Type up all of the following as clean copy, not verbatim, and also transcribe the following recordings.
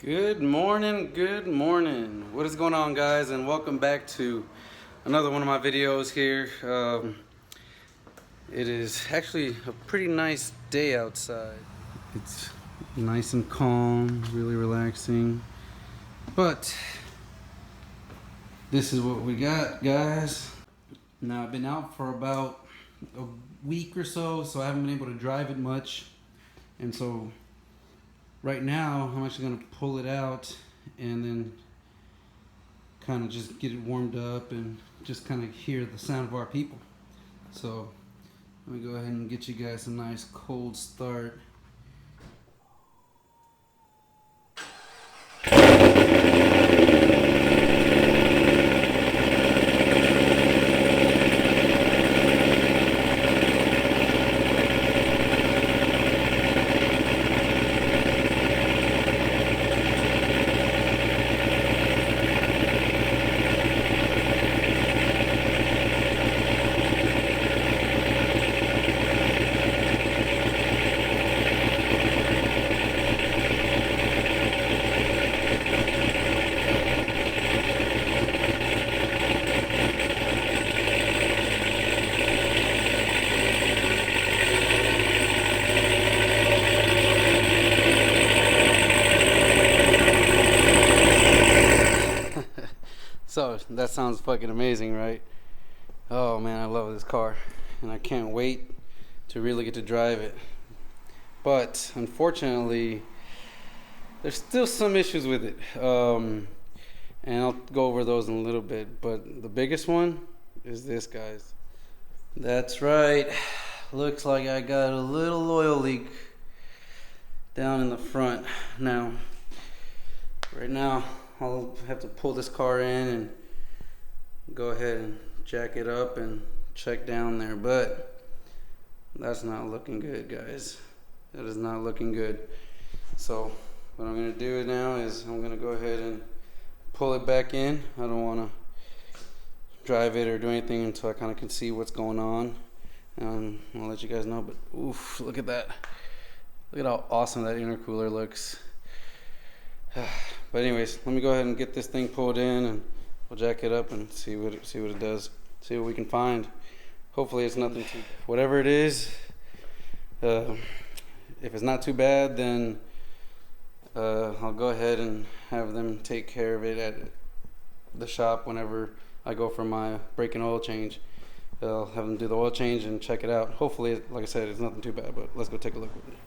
Good morning, good morning. What is going on, guys, and welcome back to another one of my videos here. It is actually a pretty nice day outside. It's nice and calm, really relaxing. But this is what we got, guys. Now, I've been out for about a week or so I haven't been able to drive it much. And so right now, I'm actually going to pull it out and then kind of just get it warmed up and just kind of hear the sound of our people. So let me go ahead and get you guys a nice cold start. So that sounds fucking amazing, right? Oh man, I love this car and I can't wait to really get to drive it. But unfortunately, there's still some issues with it. And I'll go over those in a little bit. But the biggest one is this, guys. That's right. Looks like I got a little oil leak down in the front. Now, right now, I'll have to pull this car in and go ahead and jack it up and check down there, but that's not looking good, guys. That is not looking good. So what I'm going to do now is I'm going to go ahead and pull it back in. I don't want to drive it or do anything until I kind of can see what's going on. I'll let you guys know, but oof, look at that. Look at how awesome that intercooler looks. But anyways, let me go ahead and get this thing pulled in and we'll jack it up and see what it does. See what we can find. Hopefully it's nothing too, whatever it is, if it's not too bad, then I'll go ahead and have them take care of it at the shop whenever I go for my brake and oil change. I'll have them do the oil change and check it out. Hopefully, like I said, it's nothing too bad, but let's go take a look with it.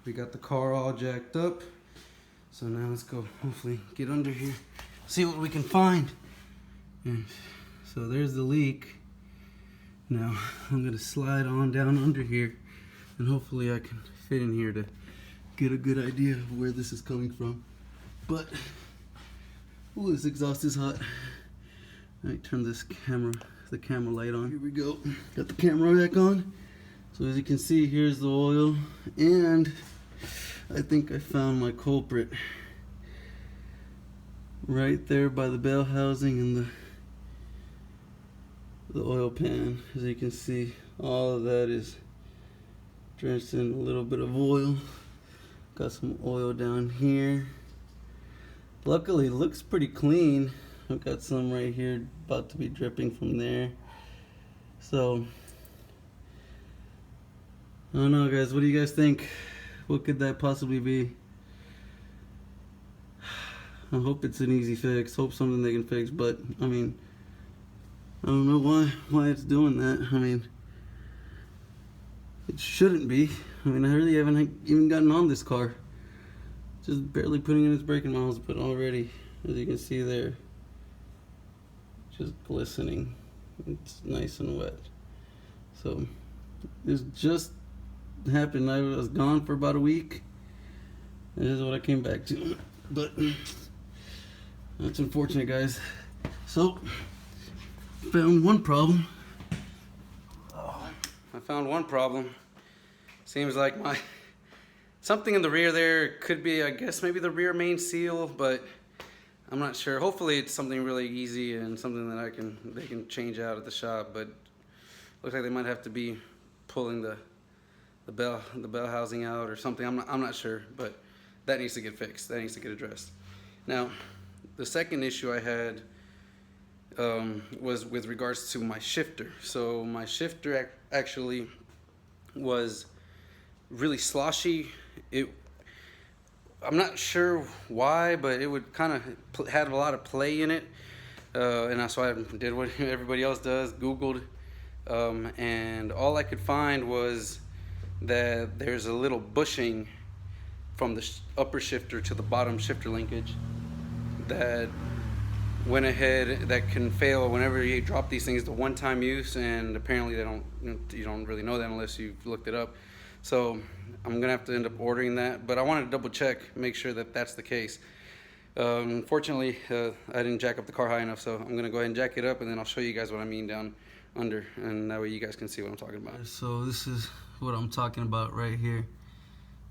We got the car all jacked up, so now let's go hopefully get under here, see what we can find. And so there's the leak. Now I'm gonna slide on down under here and hopefully I can fit in here to get a good idea of where this is coming from. But ooh, this exhaust is hot. All right, turn this the camera light on. Here we go. Got the camera back on. So as you can see, here's the oil, and I think I found my culprit right there by the bell housing and the oil pan. As you can see, all of that is drenched in a little bit of oil. Got some oil down here. Luckily, it looks pretty clean. I've got some right here about to be dripping from there. So I don't know, guys. What do you guys think? What could that possibly be? I hope it's an easy fix. Hope something they can fix. But I mean, I don't know why it's doing that. I mean, It shouldn't be. I mean, I really haven't even gotten on this car. Just barely putting in its braking miles, but already, as you can see there, just glistening. It's nice and wet. So this just happened. I was gone for about a week. And this is what I came back to. But that's unfortunate, guys. So found one problem. I found one problem. Seems like something in the rear there could be, I guess, maybe the rear main seal, but I'm not sure. Hopefully it's something really easy and something that they can change out at the shop, but looks like they might have to be pulling the bell housing out or something. I'm not sure, but that needs to get fixed. That needs to get addressed. Now, the second issue I had was with regards to my shifter. So my shifter actually was really sloshy. I'm not sure why, but it would kind of had a lot of play in it, and that's why I did what everybody else does, Googled, and all I could find was that there's a little bushing from the upper shifter to the bottom shifter linkage that went ahead, that can fail whenever you drop these things to one-time use, and apparently you don't really know that unless you've looked it up. So I'm gonna have to end up ordering that, but I wanted to double check, make sure that that's the case. Unfortunately, I didn't jack up the car high enough, so I'm gonna go ahead and jack it up, and then I'll show you guys what I mean down under, and that way you guys can see what I'm talking about. So this is what I'm talking about right here.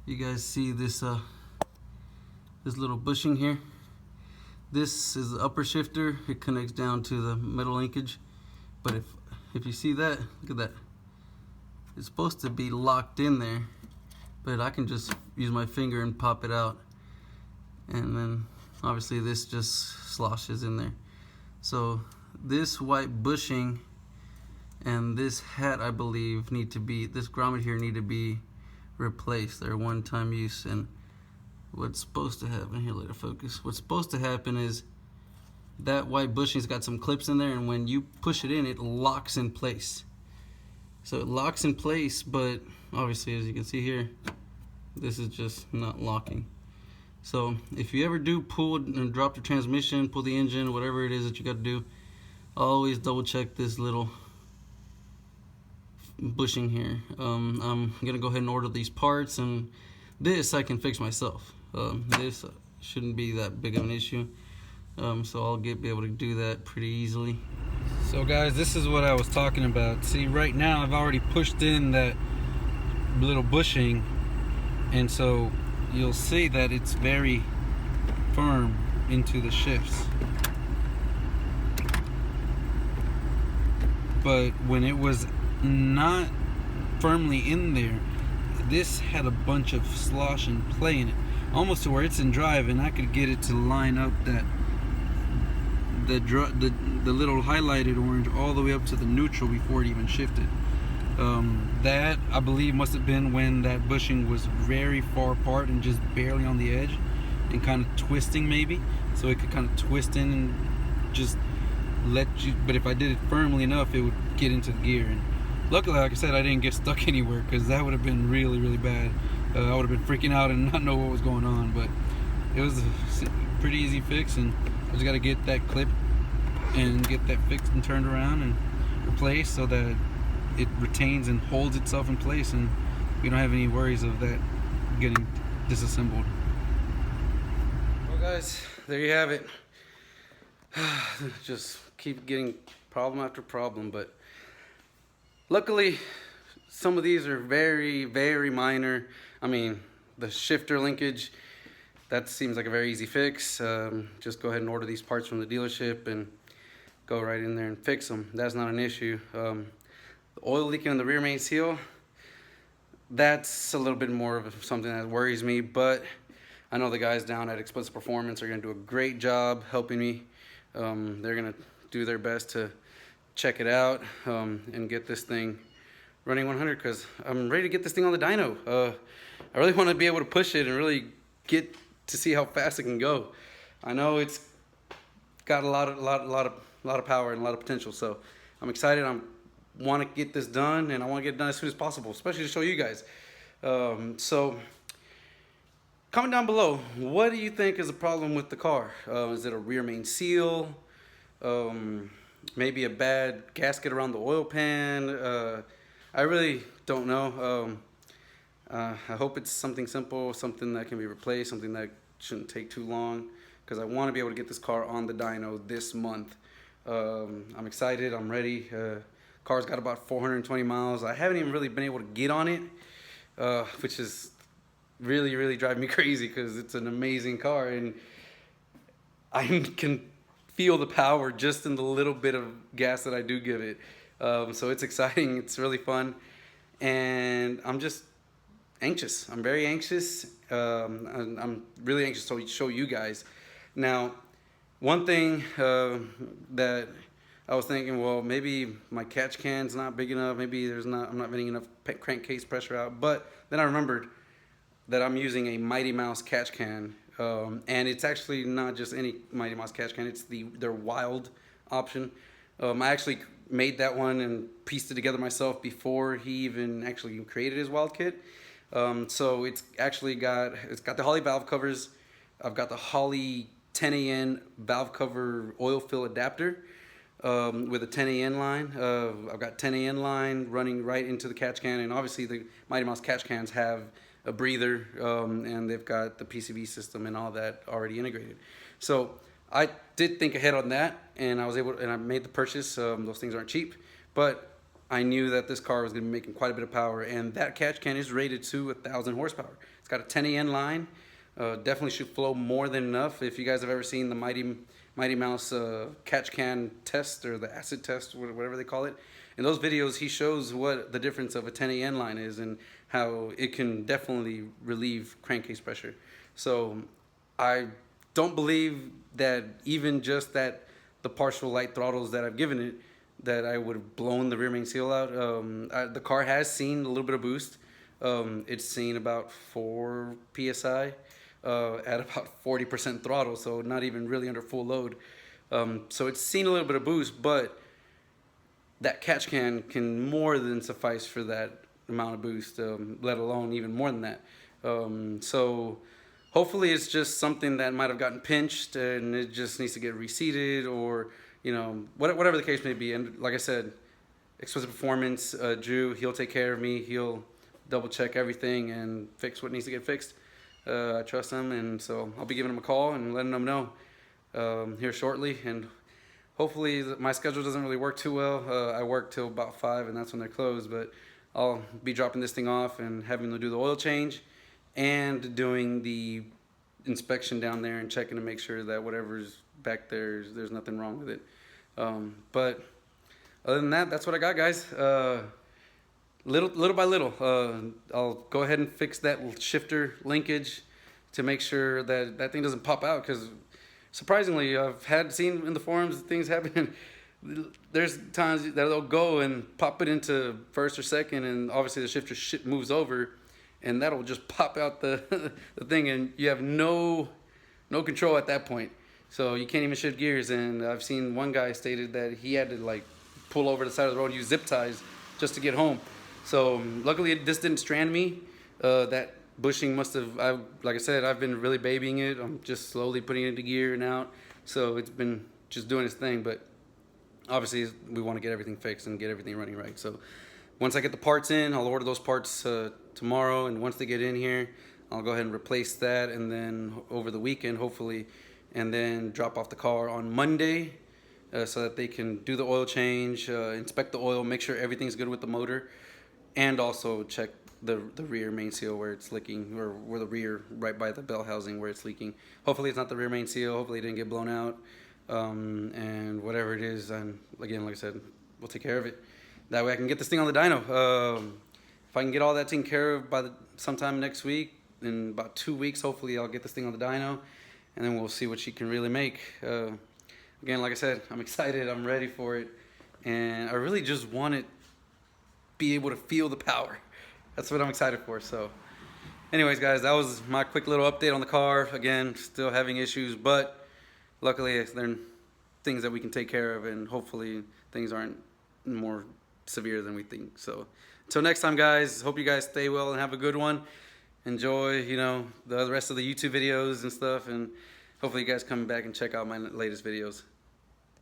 You guys see this this little bushing here? This is the upper shifter. It connects down to the middle linkage, but if you see that, look at that. It's supposed to be locked in there, but I can just use my finger and pop it out, and then obviously this just sloshes in there. So this white bushing and this hat, I believe, this grommet here need to be replaced. They're one-time use, and what's supposed to happen here, let it focus. What's supposed to happen is that white bushing's got some clips in there, and when you push it in, it locks in place. So it locks in place, but obviously, as you can see here, this is just not locking. So if you ever do pull and drop the transmission, pull the engine, whatever it is that you got to do, always double check this little bushing here. I'm gonna go ahead and order these parts, and this I can fix myself. This shouldn't be that big of an issue, so I'll be able to do that pretty easily. So guys, this is what I was talking about. See, right now I've already pushed in that little bushing, and so you'll see that it's very firm into the shifts. But when it was not firmly in there, this had a bunch of slosh and play in it, almost to where it's in drive, and I could get it to line up that the little highlighted orange all the way up to the neutral before it even shifted. That, I believe, must have been when that bushing was very far apart and just barely on the edge and kind of twisting, maybe, so it could kind of twist in and just let you, but if I did it firmly enough, it would get into the gear. And luckily, like I said, I didn't get stuck anywhere, because that would have been really, really bad. I would have been freaking out and not know what was going on, but it was a pretty easy fix, and I just got to get that clip and get that fixed and turned around and replaced so that it retains and holds itself in place, and we don't have any worries of that getting disassembled. Well guys, there you have it. Just keep getting problem after problem, but luckily some of these are very, very minor. I mean, the shifter linkage, that seems like a very easy fix. Just go ahead and order these parts from the dealership and go right in there and fix them. That's not an issue. The oil leaking in the rear main seal, that's a little bit more of something that worries me, but I know the guys down at Explicit Performance are going to do a great job helping me. They're going to do their best to check it out and get this thing running 100, because I'm ready to get this thing on the dyno. I really want to be able to push it and really get to see how fast it can go. I know it's got a lot of power and a lot of potential, so I'm excited. I'm want to get this done, and I want to get it done as soon as possible, especially to show you guys. So comment down below, what do you think is the problem with the car? Is it a rear main seal? Maybe a bad gasket around the oil pan? I really don't know. I hope it's something simple, something that can be replaced, something that shouldn't take too long, because I want to be able to get this car on the dyno this month. I'm excited, I'm ready. Car's got about 420 miles. I haven't even really been able to get on it, which is really driving me crazy, because it's an amazing car and I can feel the power just in the little bit of gas that I do give it. So it's exciting, it's really fun, and I'm just anxious. I'm very anxious. I'm really anxious to show you guys. Now, one thing that I was thinking, well, maybe my catch can's not big enough. Maybe I'm not getting enough crankcase pressure out. But then I remembered that I'm using a Mighty Mouse catch can, and it's actually not just any Mighty Mouse catch can. It's their Wild option. I actually made that one and pieced it together myself before he even actually created his Wild kit. So it's got the Holley valve covers. I've got the Holley 10AN valve cover oil fill adapter with a 10AN line. I've got 10AN line running right into the catch can, and obviously the Mighty Mouse catch cans have a breather, and they've got the PCV system and all that already integrated. So I did think ahead on that, and I made the purchase. Those things aren't cheap, but I knew that this car was going to be making quite a bit of power, and that catch can is rated to 1,000 horsepower. It's got a 10AN line. Definitely should flow more than enough. If you guys have ever seen the Mighty Mouse catch can test, or the acid test, whatever they call it, in those videos he shows what the difference of a 10AN line is and how it can definitely relieve crankcase pressure. So I don't believe that even just the partial light throttles that I've given it, that I would have blown the rear main seal out. The car has seen a little bit of boost. It's seen about 4 psi at about 40% throttle, so not even really under full load. So it's seen a little bit of boost, but that catch can more than suffice for that amount of boost, let alone even more than that. So hopefully it's just something that might have gotten pinched and it just needs to get reseated, or whatever the case may be. And like I said, Exquisite Performance, Drew, he'll take care of me. He'll double check everything and fix what needs to get fixed. I trust him, and so I'll be giving him a call and letting him know here shortly. And hopefully my schedule doesn't really work too well. I work till about 5, and that's when they're closed, but I'll be dropping this thing off and having to do the oil change and doing the inspection down there and checking to make sure that whatever's back there's nothing wrong with it. But other than that, that's what I got, guys. Little by little, I'll go ahead and fix that shifter linkage to make sure that that thing doesn't pop out, because surprisingly I've seen in the forums things happen. There's times that they'll go and pop it into first or second, and obviously the shifter moves over, and that'll just pop out the thing, and you have no control at that point. So you can't even shift gears. And I've seen one guy stated that he had to like pull over the side of the road and use zip ties just to get home. So luckily this didn't strand me. That bushing must have, like I said, I've been really babying it. I'm just slowly putting it into gear and out. So it's been just doing its thing, but obviously we want to get everything fixed and get everything running right. So once I get the parts in, I'll order those parts tomorrow, and once they get in here, I'll go ahead and replace that, and then over the weekend hopefully, and then drop off the car on Monday so that they can do the oil change, inspect the oil, make sure everything's good with the motor, and also check the rear main seal where it's leaking, or where the rear, right by the bell housing where it's leaking. Hopefully it's not the rear main seal, hopefully it didn't get blown out, and whatever it is, and again, like I said, we'll take care of it. That way I can get this thing on the dyno. If I can get all that taken care of by sometime next week, in about 2 weeks, hopefully I'll get this thing on the dyno, and then we'll see what she can really make. Again, like I said, I'm excited, I'm ready for it, and I really just want to be able to feel the power. That's what I'm excited for. So anyways, guys, that was my quick little update on the car. Again, still having issues, but luckily they're things that we can take care of, and hopefully things aren't more severe than we think. So until next time, guys, hope you guys stay well and have a good one. Enjoy, you know, the rest of the YouTube videos and stuff, and hopefully you guys come back and check out my latest videos.